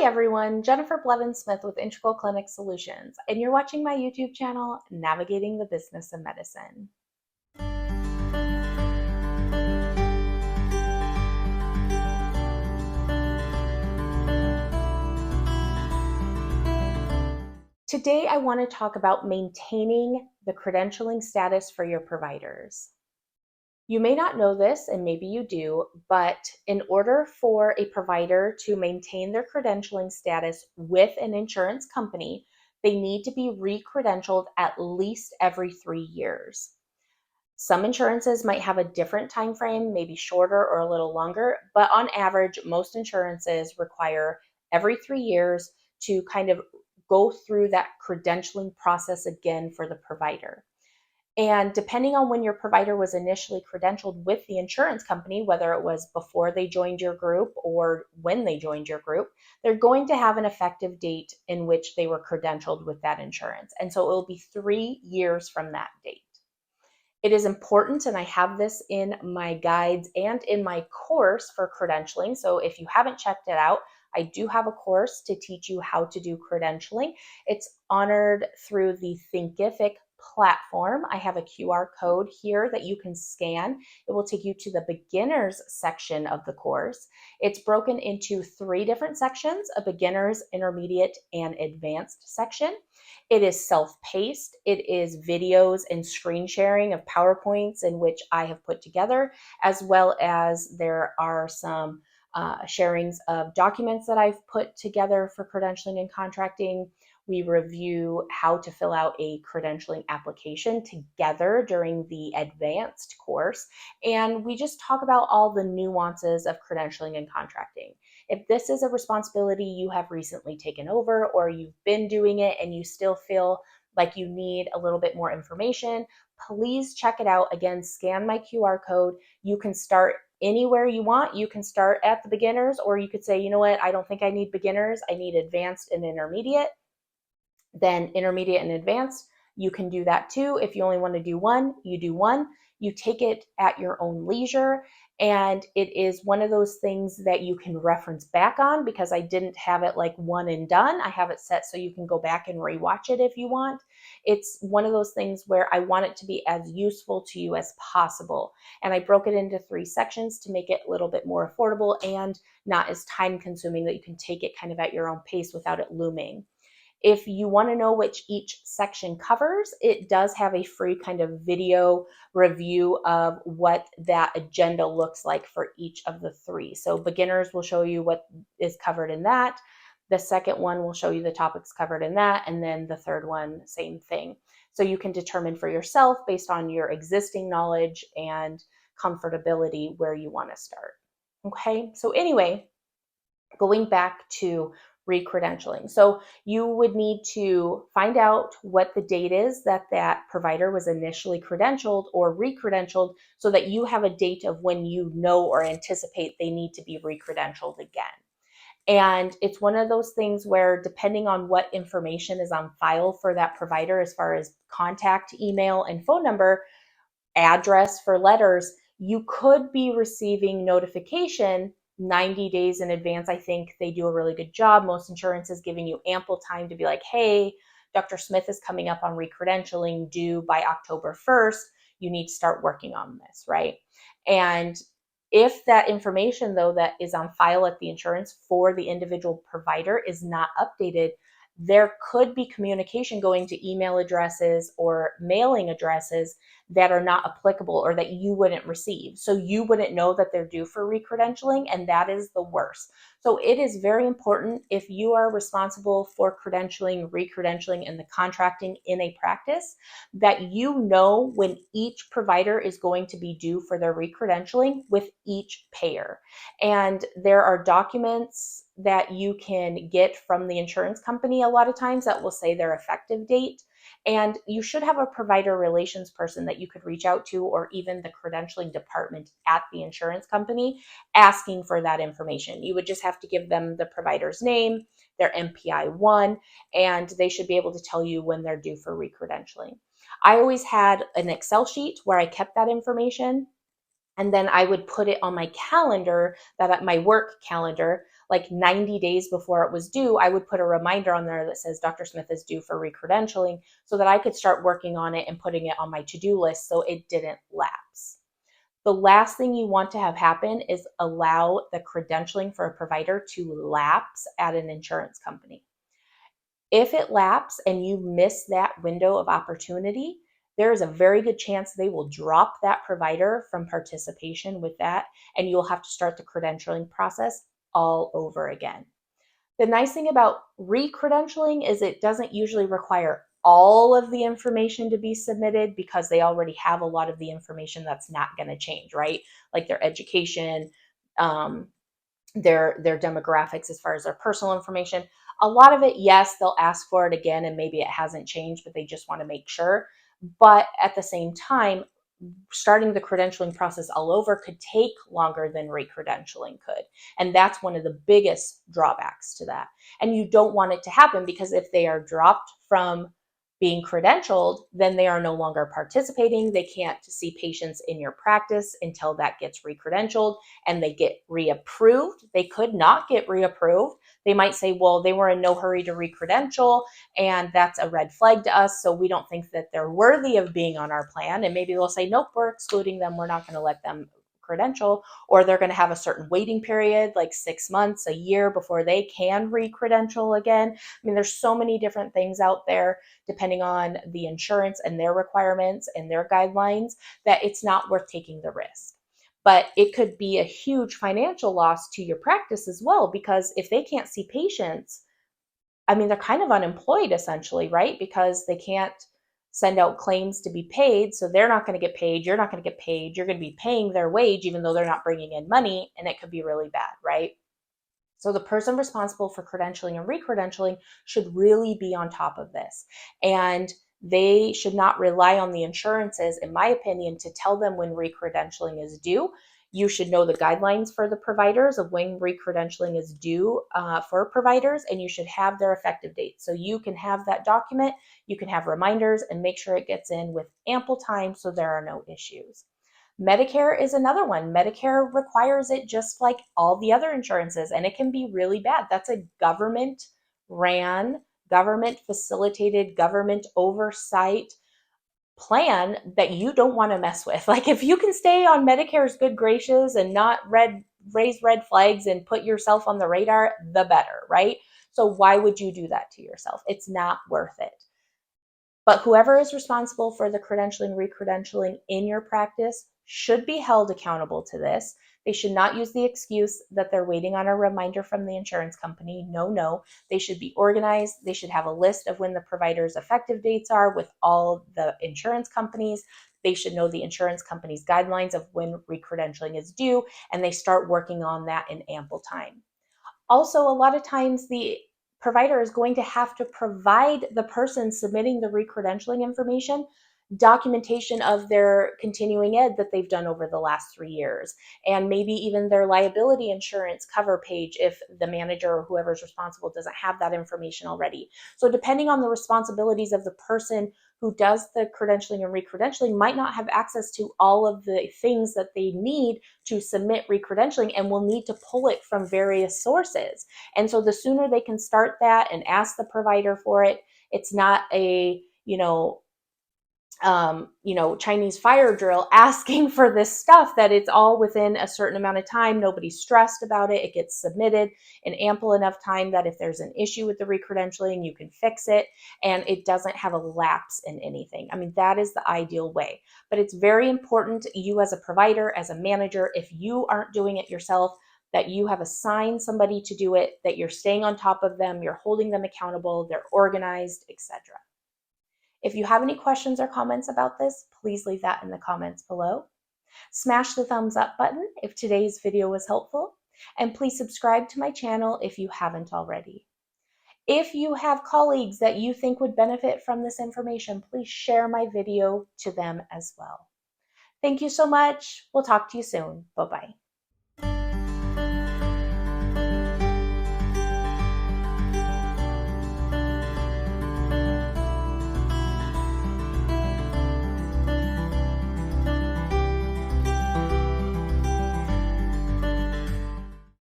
Hi everyone, Jennifer Blevins-Smith with Integral Clinic Solutions, and you're watching my YouTube channel, Navigating the Business of Medicine. Today I want to talk about maintaining the credentialing status for your providers. You may not know this, and maybe you do, but in order for a provider to maintain their credentialing status with an insurance company, they need to be re-credentialed at least every 3 years. Some insurances might have a different time frame, maybe shorter or a little longer, but on average, most insurances require every 3 years to kind of go through that credentialing process again for the provider. And depending on when your provider was initially credentialed with the insurance company, whether it was before they joined your group or when they joined your group, they're going to have an effective date in which they were credentialed with that insurance. And so it will be 3 years from that date. It is important, and I have this in my guides and in my course for credentialing. So if you haven't checked it out, I do have a course to teach you how to do credentialing. It's honored through the Thinkific platform. I have a QR code here that you can scan. It will take you to the beginners section of the course. It's broken into 3 different sections: a beginners, intermediate, and advanced section. It is self-paced. It is videos and screen sharing of PowerPoints in which I have put together, as well as there are some sharings of documents that I've put together for credentialing and contracting. We review how to fill out a credentialing application together during the advanced course. And we just talk about all the nuances of credentialing and contracting. If this is a responsibility you have recently taken over, or you've been doing it and you still feel like you need a little bit more information, please check it out. Again, scan my QR code. You can start anywhere you want. You can start at the beginners, or you could say, you know what, I don't think I need beginners. I need advanced and intermediate. Then intermediate and advanced, you can do that too. If you only want to do one, you do one. You take it at your own leisure. And it is one of those things that you can reference back on, because I didn't have it like one and done. I have it set so you can go back and rewatch it if you want. It's one of those things where I want it to be as useful to you as possible. And I broke it into 3 sections to make it a little bit more affordable and not as time consuming, that you can take it kind of at your own pace without it looming. If you want to know which each section covers, it does have a free kind of video review of what that agenda looks like for each of the 3. So beginners will show you what is covered in that. The second one will show you the topics covered in that. And then the third one, same thing. So you can determine for yourself, based on your existing knowledge and comfortability, where you want to start. Okay, so anyway, going back to re-credentialing. So you would need to find out what the date is that that provider was initially credentialed or re-credentialed, so that you have a date of when you know or anticipate they need to be re-credentialed again. And it's one of those things where, depending on what information is on file for that provider, as far as contact, email, and phone number, address for letters, you could be receiving notification 90 days in advance. I think they do a really good job. Most insurances giving you ample time to be like, hey, Dr. Smith is coming up on re-credentialing, due by October 1st. You need to start working on this, right? And if that information, though, that is on file at the insurance for the individual provider is not updated, there could be communication going to email addresses or mailing addresses that are not applicable, or that you wouldn't receive. So you wouldn't know that they're due for re-credentialing, and that is the worst. So it is very important, if you are responsible for credentialing, re-credentialing, and the contracting in a practice, that you know when each provider is going to be due for their re-credentialing with each payer. And there are documents that you can get from the insurance company a lot of times that will say their effective date. And you should have a provider relations person that you could reach out to, or even the credentialing department at the insurance company, asking for that information. You would just have to give them the provider's name, their MPI-1, and they should be able to tell you when they're due for re-credentialing. I always had an Excel sheet where I kept that information, and then I would put it on my calendar, my work calendar, like 90 days before it was due, I would put a reminder on there that says Dr. Smith is due for re-credentialing so that I could start working on it and putting it on my to-do list so it didn't lapse. The last thing you want to have happen is allow the credentialing for a provider to lapse at an insurance company. If it lapses and you miss that window of opportunity, there is a very good chance they will drop that provider from participation with that, and you'll have to start the credentialing process all over again. The nice thing about re-credentialing is it doesn't usually require all of the information to be submitted because they already have a lot of the information that's not going to change, right? Like their education, um, their demographics as far as their personal information. A lot of it, yes, they'll ask for it again and maybe it hasn't changed, but they just want to make sure. But at the same time, starting the credentialing process all over could take longer than re-credentialing could. And that's one of the biggest drawbacks to that. And you don't want it to happen because if they are dropped from being credentialed, then they are no longer participating. They can't see patients in your practice until that gets re-credentialed and they get reapproved. They could not get reapproved. They might say, well, they were in no hurry to re-credential, and that's a red flag to us. So we don't think that they're worthy of being on our plan. And maybe they'll say, nope, we're excluding them. We're not going to let them credential, or they're going to have a certain waiting period, like 6 months, a year before they can re-credential again. I mean, there's so many different things out there, depending on the insurance and their requirements and their guidelines, that it's not worth taking the risk. But it could be a huge financial loss to your practice as well, because if they can't see patients, I mean, they're kind of unemployed essentially, right? Because they can't send out claims to be paid. So they're not going to get paid. You're not going to get paid. You're going to be paying their wage, even though they're not bringing in money. And it could be really bad, right? So the person responsible for credentialing and re-credentialing should really be on top of this. And they should not rely on the insurances, in my opinion, to tell them when re-credentialing is due. You should know the guidelines for the providers of when re-credentialing is due for providers, and you should have their effective date. So you can have that document, you can have reminders, and make sure it gets in with ample time so there are no issues. Medicare is another one. Medicare requires it just like all the other insurances, and it can be really bad. That's a government ran, government facilitated, government oversight plan that you don't want to mess with. Like if you can stay on Medicare's good gracious and not raise red flags and put yourself on the radar, the better, right? So why would you do that to yourself? It's not worth it. But whoever is responsible for the credentialing, re-credentialing in your practice should be held accountable to this. They should not use the excuse that they're waiting on a reminder from the insurance company. No, no. They should be organized. They should have a list of when the provider's effective dates are with all the insurance companies. They should know the insurance company's guidelines of when re-credentialing is due, and they start working on that in ample time. Also, a lot of times the provider is going to have to provide the person submitting the re-credentialing information documentation of their continuing ed that they've done over the last 3 years, and maybe even their liability insurance cover page if the manager or whoever's responsible doesn't have that information already. So depending on the responsibilities of the person who does the credentialing and re-credentialing might not have access to all of the things that they need to submit re-credentialing, and will need to pull it from various sources. And so the sooner they can start that and ask the provider for it, it's not a, Chinese fire drill asking for this stuff, that it's all within a certain amount of time. Nobody's stressed about it. It gets submitted in ample enough time that if there's an issue with the re-credentialing, you can fix it and it doesn't have a lapse in anything. I mean, that is the ideal way. But it's very important, you as a provider, as a manager, if you aren't doing it yourself, that you have assigned somebody to do it, that you're staying on top of them, you're holding them accountable, they're organized, etc. If you have any questions or comments about this, please leave that in the comments below. Smash the thumbs up button if today's video was helpful, and please subscribe to my channel if you haven't already. If you have colleagues that you think would benefit from this information, please share my video to them as well. Thank you so much. We'll talk to you soon. Bye-bye.